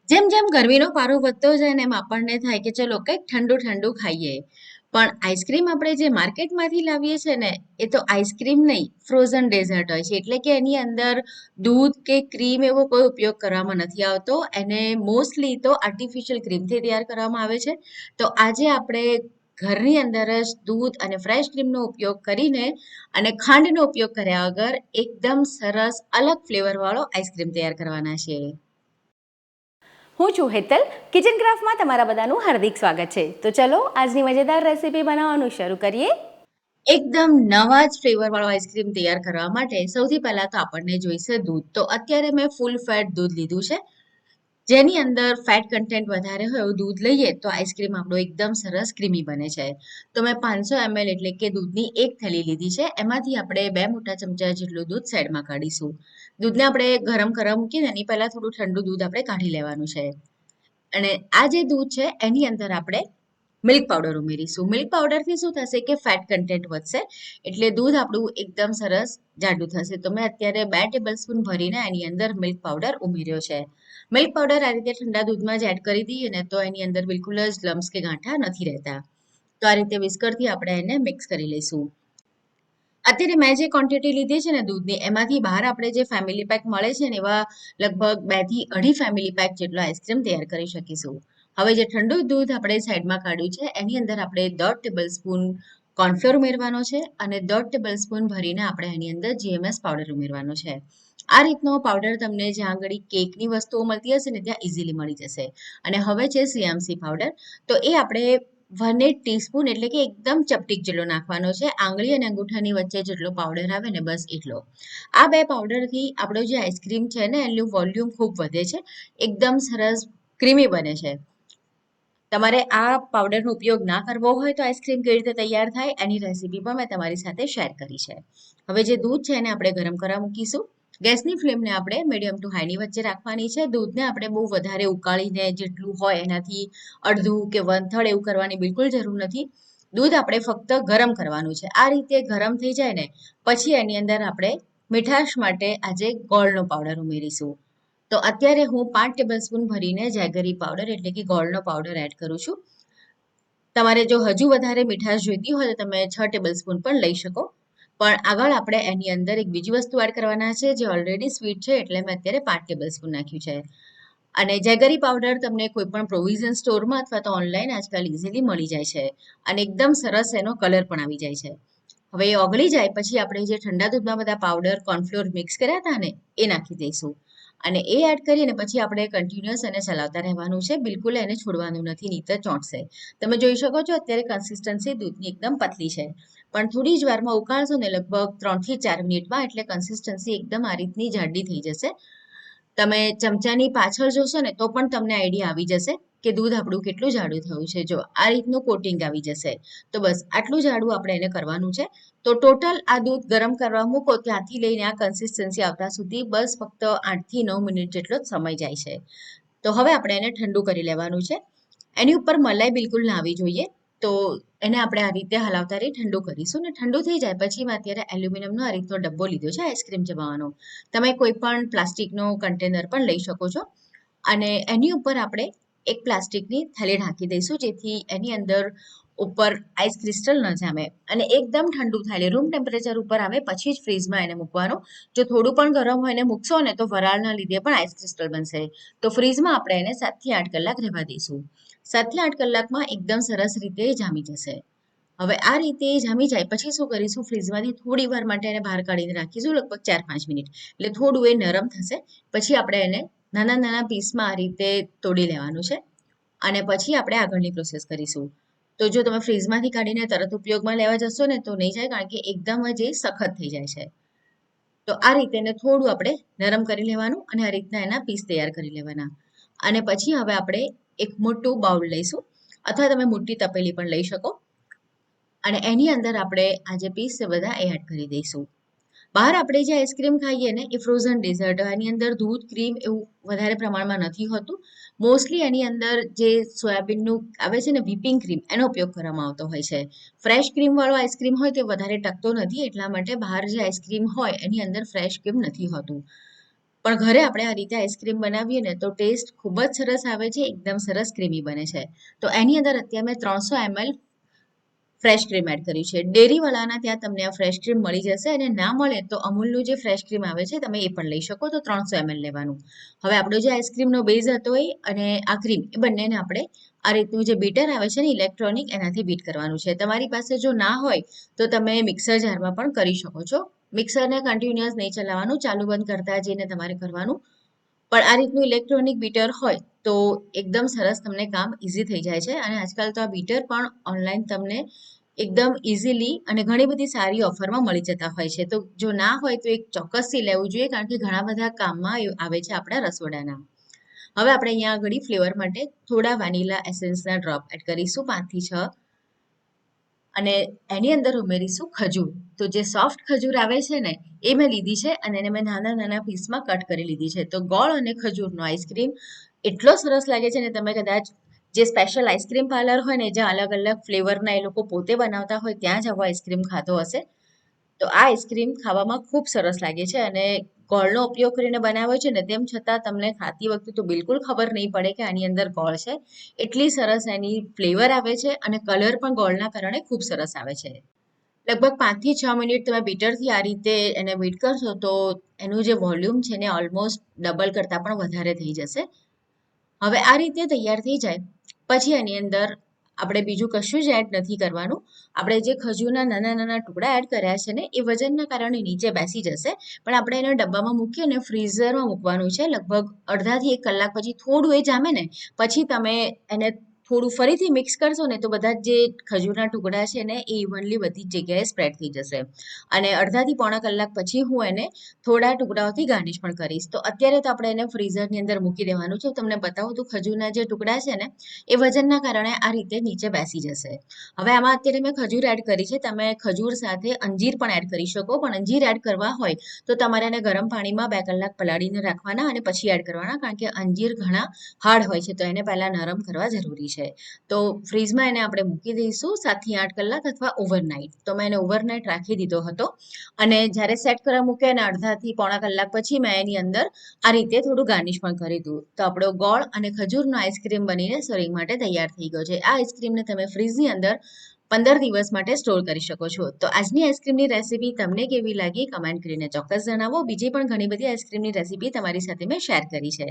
જેમ જેમ ગરમીનો પારો વધતો જાય ને એમ આપણને થાય કે ચલો કંઈક ઠંડુ ઠંડુ ખાઈએ. પણ આઈસ્ક્રીમ આપણે જે માર્કેટમાંથી લાવીએ છીએ ને એ તો આઈસ્ક્રીમ નહીં, ફ્રોઝન ડેઝર્ટ હોય છે. એટલે કે એની અંદર દૂધ કે ક્રીમ એવો કોઈ ઉપયોગ કરવામાં નથી આવતો. એને મોસ્ટલી તો આર્ટિફિશિયલ ક્રીમથી તૈયાર કરવામાં આવે છે. તો આજે આપણે ઘરની અંદર જ દૂધ અને ફ્રેશ ક્રીમનો ઉપયોગ કરીને અને ખાંડનો ઉપયોગ કર્યા વગર એકદમ સરસ અલગ ફ્લેવરવાળો આઈસ્ક્રીમ તૈયાર કરવાના છે. હું છું હેતલ, કિચન ક્રાફ્ટમાં તમારા બધાનું હાર્દિક સ્વાગત છે. તો ચલો આજની મજેદાર રેસીપી બનાવવાનું શરૂ કરીએ. એકદમ નવા જ ફ્લેવરવાળો આઈસ્ક્રીમ તૈયાર કરવા માટે સૌથી પહેલા તો આપણને જોઈશે દૂધ. તો અત્યારે મેં ફૂલ ફેટ દૂધ લીધું છે. જેની અંદર ફેટ કન્ટેન્ટ વધારે હોય એવું દૂધ લઈએ તો આઈસ્ક્રીમ આપણો એકદમ સરસ ક્રીમી બને છે. તો મેં 500 ml એટલે કે દૂધની એક થેલી લીધી છે. એમાંથી આપણે 2 મોટા ચમચા જેટલું દૂધ સાઈડમાં કાઢીશું. દૂધને આપણે ગરમ કરવા મૂકીને એની પહેલા થોડું ઠંડુ દૂધ આપણે કાઢી લેવાનું છે. અને આ જે દૂધ છે એની અંદર આપણે મિલ્ક પાવડર ઉમેરીશું. મિલ્ક પાવડરથી શું થશે કે ફેટ કન્ટેન્ટ વધશે એટલે દૂધ આપણું એકદમ સરસ જાડું થશે. તો મેં અત્યારે 2 ટેબલ સ્પૂન ભરીને એની અંદર મિલ્ક પાવડર ઉમેર્યો છે. મિલ્ક પાવડર આ રીતે ઠંડા દૂધમાં જ એડ કરી દઈએ ને તો એની અંદર બિલકુલ જ લમ્સ કે ગાંઠા નથી રહેતા. તો આ રીતે વિસ્કરથી આપણે એને મિક્સ કરી લઈશું. અત્યારે મેં જે ક્વોન્ટિટી લીધી છે ને દૂધની એમાંથી બહાર આપણે જે ફેમિલી પેક મળે છે ને એવા લગભગ 2 થી 2.5 ફેમિલી પેક જેટલો આઈસ્ક્રીમ તૈયાર કરી શકીશું. હવે જે ઠંડુ દૂધ આપણે સાઈડમાં કાઢ્યું છે એની અંદર આપણે 1/2 ટેબલ સ્પૂન કોર્નફ્લોર ઉમેરવાનો છે અને 1/2 ટેબલ સ્પૂન ભરીને આપણે એની અંદર જીએમએસ પાવડર ઉમેરવાનો છે. આ રીતનો પાવડર તમને જ્યાં આગળ કેકની વસ્તુઓ મળતી હશે ને ત્યાં ઇઝીલી મળી જશે. અને હવે છે સીએમસી પાવડર. તો એ આપણે 1/8 ટીસ્પૂન એટલે કે એકદમ ચપટીક જેટલો નાખવાનો છે. આંગળી અને અંગૂઠાની વચ્ચે જેટલો પાવડર આવે ને બસ એટલો. આ 2 પાવડરથી આપણો જે આઈસ્ક્રીમ છે ને એનું વોલ્યુમ ખૂબ વધે છે. એકદમ સરસ ક્રીમી બને છે. તમારે આ પાવડરનો ઉપયોગ ના કરવો હોય તો આઈસ્ક્રીમ કેવી રીતે તૈયાર થાય એની રેસીપી પણ મેં તમારી સાથે શેર કરી છે. હવે જે દૂધ છે એને આપણે ગરમ કરવા મૂકીશું. ગેસની ફ્લેમને આપણે મીડિયમ ટુ હાઈની વચ્ચે રાખવાની છે. દૂધને આપણે બહુ વધારે ઉકાળીને જેટલું હોય એનાથી અડધું કે 1/3 એવું કરવાની બિલકુલ જરૂર નથી. દૂધ આપણે ફક્ત ગરમ કરવાનું છે. આ રીતે ગરમ થઈ જાય ને પછી એની અંદર આપણે મીઠાશ માટે આજે ગોળનો પાવડર ઉમેરીશું. તો અત્યારે હું 5 ટેબલ સ્પૂન ભરીને જેગરી પાવડર એટલે કે ગોળનો પાવડર એડ કરું છું. તમારે જો હજુ વધારે મીઠાશ જોઈતી હોય તો તમે 6 ટેબલ સ્પૂન પણ લઈ શકો. પણ આગળ આપણે એની અંદર એક બીજી વસ્તુ એડ કરવાના છે જે ઓલરેડી સ્વીટ છે એટલે મેં અત્યારે 5 ટેબલ સ્પૂન નાખ્યું છે. અને જેગરી પાવડર તમને કોઈ પણ પ્રોવિઝન સ્ટોરમાં અથવા તો ઓનલાઈન આજકાલ ઇઝીલી મળી જાય છે. અને એકદમ સરસ એનો કલર પણ આવી જાય છે. હવે એ ઓગળી જાય પછી આપણે જે ઠંડા દૂધમાં બધા પાવડર કોર્નફ્લોર મિક્સ કર્યા હતા ને એ નાખી દઈશું. અને એ એડ કરીને પછી આપણે કન્ટિન્યુઅસ એને ચલાવતા રહેવાનું છે. બિલકુલ એને છોડવાનું નથી, નહીંતર ચોંટશે. તમે જોઈ શકો છો અત્યારે કન્સિસ્ટન્સી દૂધની એકદમ પતલી છે. પણ થોડી જ વારમાં ઉકાળશો ને લગભગ 3 થી 4 મિનિટમાં એટલે કન્સિસ્ટન્સી એકદમ આ રીતની જાડી થઈ જશે. તમે ચમચાની પાછળ જોશો ને તો પણ તમને આઈડિયા આવી જશે કે દૂધ આપણું કેટલું જાડું થયું છે. જો આ રીતનું કોટિંગ આવી જશે. તો બસ આટલું જાડું આપણે એને કરવાનું છે. તો ટોટલ આ દૂધ ગરમ કરવા મૂકો ત્યાંથી લઈને આ કન્સિસ્ટન્સી આવતા સુધી બસ ફક્ત 8 થી 9 મિનિટ જેટલો જ સમય જાય છે. તો હવે આપણે એને ઠંડુ કરી લેવાનું છે. એની ઉપર મલાઈ બિલકુલ ના આવી જોઈએ. તો એને આપણે આ રીતે હલાવતા રહી ઠંડુ કરીશું ને ઠંડુ થઈ જાય પછી મેં અત્યારે એલ્યુમિનિયમનો આ રીતનો ડબ્બો લીધો છે આઈસ્ક્રીમ જમાવાનો. તમે કોઈ પણ પ્લાસ્ટિકનો કન્ટેનર પણ લઈ શકો છો. અને એની ઉપર આપણે એક પ્લાસ્ટિકની થેલી ઢાંકી દઈશું જેથી એની અંદર ઉપર આઈસ ક્રિસ્ટલ ન જામે. અને એકદમ ઠંડુ થાય રૂમ ટેમ્પરેચર ઉપર આવે પછી જ ફ્રીઝમાં એને મૂકવાનું. જો થોડું પણ ગરમ હોય એને મૂકશો ને તો વરાળના લીધે પણ આઈસ ક્રિસ્ટલ બનશે. તો ફ્રીઝમાં આપણે એને 7 થી 8 કલાક રહેવા દઈશું. 7 થી 8 કલાકમાં એકદમ સરસ રીતે જામી જશે. હવે આ રીતે જામી જાય પછી શું કરીશું, ફ્રીઝમાંથી થોડી વાર માટે એને બહાર કાઢીને રાખીશું લગભગ 4-5 મિનિટ. એટલે થોડું એ નરમ થશે. પછી આપણે એને નાના નાના પીસમાં આ રીતે તોડી લેવાનું છે. અને પછી આપણે આગળની પ્રોસેસ કરીશું. તો જો તમે ફ્રીઝમાંથી કાઢીને તરત ઉપયોગમાં લેવા જશો ને તો નહીં જાય, કારણ કે એકદમ જ એ સખત થઈ જાય છે. તો આ રીતે એને થોડું આપણે નરમ કરી લેવાનું અને આ રીતના એના પીસ તૈયાર કરી લેવાના. અને પછી હવે આપણે એક મોટું બાઉલ લઈશું અથવા તમે મોટી તપેલી પણ લઈ શકો. અને એની અંદર આપણે આ જે પીસ છે બધા એ એડ કરી દઈશું. બહાર આપણે જે આઈસ્ક્રીમ ખાઈએ ને એ ફ્રોઝન ડેઝર્ટ, એની અંદર દૂધ ક્રીમ એવું વધારે પ્રમાણમાં નથી હોતું. મોસ્ટલી એની અંદર જે સોયાબીનનું આવે છે ને વ્હીપિંગ ક્રીમ એનો ઉપયોગ કરવામાં આવતો હોય છે. ફ્રેશ ક્રીમ વાળો આઈસ્ક્રીમ હોય તે વધારે ટકતો નથી, એટલા માટે બહાર જે આઈસ્ક્રીમ હોય એની અંદર ફ્રેશ ક્રીમ નથી હોતું. પણ ઘરે આપણે આ રીતે આઈસ્ક્રીમ બનાવીએ ને તો ટેસ્ટ ખૂબ જ સરસ આવે છે, એકદમ સરસ ક્રીમી બને છે. તો એની અંદર અત્યારે મેં 300 ml ફ્રેશ ક્રીમ એડ કર્યું છે. ડેરીવાળાના ત્યાં તમને આ ફ્રેશ ક્રીમ મળી જશે, અને ના મળે તો અમૂલનું જે ફ્રેશ ક્રીમ આવે છે તમે એ પણ લઈ શકો. તો 300 ml લેવાનું. હવે આપણો જે આઈસ્ક્રીમનો બેઝ હતો એ અને આ ક્રીમ એ બંનેને આપણે આ રીતનું જે બીટર આવે છે ને ઇલેક્ટ્રોનિક, એનાથી બીટ કરવાનું છે. તમારી પાસે જો ના હોય તો તમે મિક્સર જારમાં પણ કરી શકો છો. મિક્સરને કન્ટિન્યુઅસ નહીં ચલાવવાનું, ચાલુ બંધ કરતા જઈને તમારે કરવાનું. પણ આ રીતનું ઇલેક્ટ્રોનિક બીટર હોય તો એકદમ સરસ તમને કામ ઇઝી થઈ જાય છે. અને આજકાલ તો આ બીટર પણ ઓનલાઈન તમને એકદમ ઇઝીલી અને ઘણી બધી સારી ઓફરમાં મળી જતા હોય છે. તો જો ના હોય તો એક ચોક્કસથી લેવું જોઈએ, કારણ કે ઘણા બધા કામમાં આવે છે આપણા રસોડાના. હવે આપણે અહીંયા આગળ ફ્લેવર માટે થોડા વાનિલા એસેન્સના ડ્રોપ એડ કરીશું, 5 થી 6, અને એની અંદર ઉમેરીશું ખજૂર. તો જે સોફ્ટ ખજૂર આવે છે ને એ મેં લીધી છે, અને એને મેં નાના નાના પીસમાં કટ કરી લીધી છે. તો ગોળ અને ખજૂરનો આઈસ્ક્રીમ એટલો સરસ લાગે છે ને, તમે કદાચ જે સ્પેશિયલ આઈસ્ક્રીમ પાર્લર હોય ને, જ્યાં અલગ અલગ ફ્લેવરના એ લોકો પોતે બનાવતા હોય, ત્યાં જ આવો આઈસ્ક્રીમ ખાધો હશે. તો આ આઈસ્ક્રીમ ખાવામાં ખૂબ સરસ લાગે છે, અને ગોળનો ઉપયોગ કરીને બનાવ્યો છે ને, તેમ છતાં તમને ખાતી વખતે તો બિલકુલ ખબર નહીં પડે કે આની અંદર ગોળ છે. એટલી સરસ એની ફ્લેવર આવે છે, અને કલર પણ ગોળના કારણે ખૂબ સરસ આવે છે. લગભગ 5 થી 6 મિનિટ તમે બીટરથી આ રીતે એને બીટ કરશો તો એનું જે વોલ્યુમ છે ને ઓલમોસ્ટ ડબલ કરતાં પણ વધારે થઈ જશે. હવે આ રીતે તૈયાર થઈ જાય પછી એની અંદર આપણે બીજું કશું જ એડ નથી કરવાનું. આપણે જે ખજૂરના નાના નાના ટુકડા એડ કર્યા છે ને એ વજનના કારણે નીચે બેસી જશે, પણ આપણે એને ડબ્બામાં મૂકી અને ફ્રીઝરમાં મૂકવાનું છે. લગભગ અડધાથી 1 કલાક પછી થોડું એ જામે ને પછી તમે એને થોડું ફરીથી મિક્સ કરશો ને તો બધા જે ખજૂરના ટુકડા છે ને એ ઇવનલી બધી જ જગ્યાએ સ્પ્રેડ થઈ જશે. અને અડધાથી પોણા કલાક પછી હું એને થોડા ટુકડાઓથી ગાર્નિશ પણ કરીશ. તો અત્યારે તો આપણે એને ફ્રીઝરની અંદર મૂકી દેવાનું છે. હું તમને બતાવું તો ખજૂરના જે ટુકડા છે ને એ વજનના કારણે આ રીતે નીચે બેસી જશે. હવે આમાં અત્યારે મેં ખજૂર એડ કરી છે. તમે ખજૂર સાથે અંજીર પણ એડ કરી શકો, પણ અંજીર એડ કરવા હોય તો તમારે એને ગરમ પાણીમાં 2 કલાક પલાળીને રાખવાના અને પછી એડ કરવાના, કારણ કે અંજીર ઘણા હાર્ડ હોય છે, તો એને પહેલાં નરમ કરવા જરૂરી છે. તો ફ્રીઝમાં એને આપણે મૂકી દઈશું 7 થી 8 કલાક અથવા ઓવરનાઇટ. તો મેં એને ઓવરનાઇટ રાખી દીધો હતો, અને જ્યારે સેટ કરવા મૂક્યા અને અડધાથી પોણા કલાક પછી મેં એની અંદર આ રીતે થોડું ગાર્નિશ પણ કરી દીધું. તો આપણો ગોળ અને ખજૂરનો આઈસ્ક્રીમ બનીને સર્વિંગ માટે તૈયાર થઈ ગયો છે. આ આઈસ્ક્રીમને તમે ફ્રીઝની અંદર 15 દિવસ માટે સ્ટોર કરી શકો છો. તો આજની આઈસ્ક્રીમની રેસીપી તમને કેવી લાગી કમેન્ટ કરીને ચોક્કસ જણાવો. બીજી પણ ઘણી બધી આઈસ્ક્રીમની રેસીપી તમારી સાથે મેં શેર કરી છે.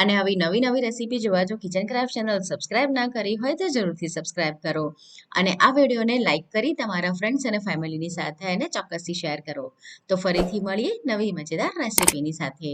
અને આવી નવી નવી રેસીપી જોવા જો કિચન ક્રાફ્ટ ચેનલ સબસ્ક્રાઇબ ના કરી હોય તો જરૂરથી સબસ્ક્રાઇબ કરો, અને આ વિડીયોને લાઇક કરી તમારા ફ્રેન્ડ્સ અને ફેમિલીની સાથે એને ચોક્કસથી શેર કરો. તો ફરીથી મળીએ નવી મજેદાર રેસીપીની સાથે.